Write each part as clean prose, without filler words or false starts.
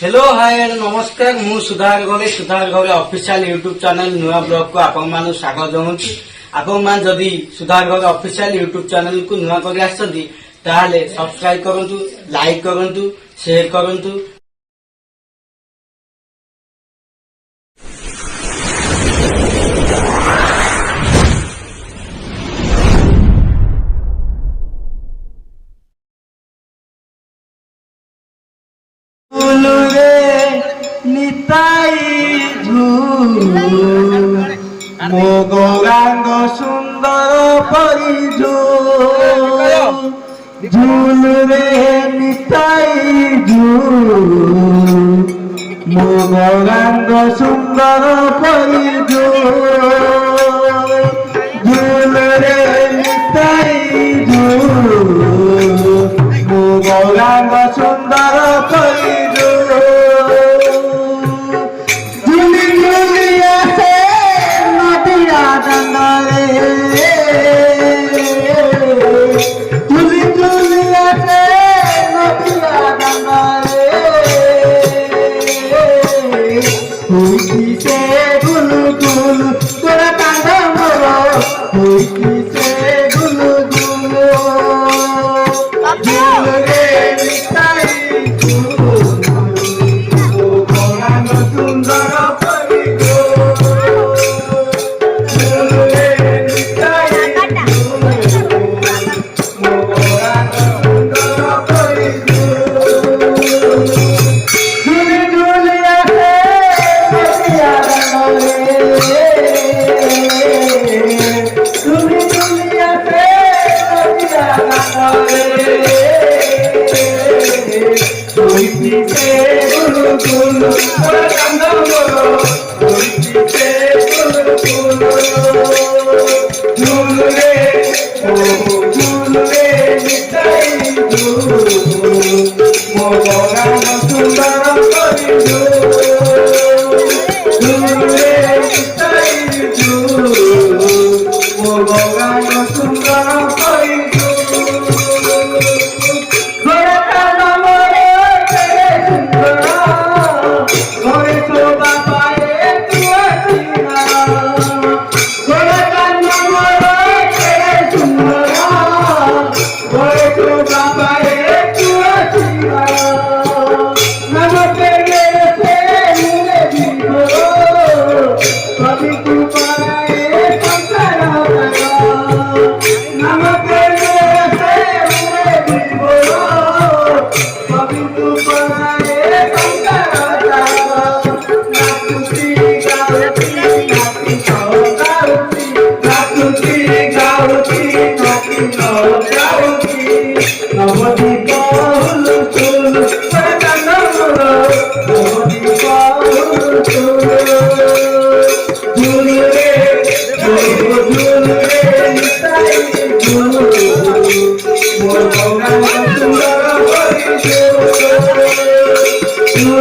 Hello hi नमस्कार मु सुधार घरे ऑफिशियल यूट्यूब चैनल नुआ ब्लॉग को आपण मानु स्वागत जनाउछि। आपण मान जदि सुधार घरे ऑफिशियल यूट्यूब चैनल को नुआ करी आछथि ताहाले सब्सक्राइब करंतु, लाइक करंतु, शेयर करंतु। মো গৌরাঙ্গ সুন্দর পরিঝু ঝুলুরে নিতাই ঝুল মো গৌরাঙ্গ সুন্দর পরিঝু ঝুলুরে নিতাই ঝুল মো গৌরাঙ্গ সুন্দর পরিঝু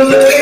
Thank you.